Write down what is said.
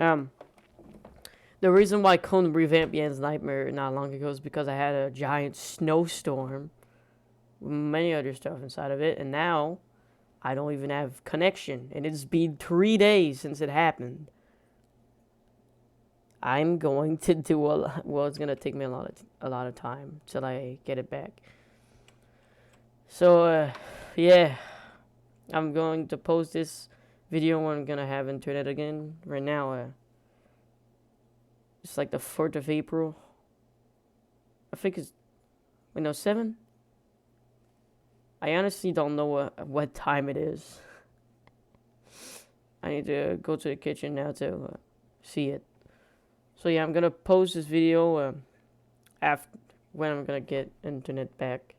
Um, the reason why I couldn't revamp Yan's Nightmare not long ago is because I had a giant snowstorm with many other stuff inside of it, and now I don't even have connection, and it's been 3 days since it happened. I'm going to do a lot. Well, it's gonna take me a lot of time till I get it back. So, yeah, I'm going to post this video when I'm gonna have internet again. Right now, it's like the 4th of April. I think it's, wait, no, 7? I honestly don't know what time it is. I need to go to the kitchen now to see it. So yeah, I'm gonna post this video after when I'm gonna get internet back.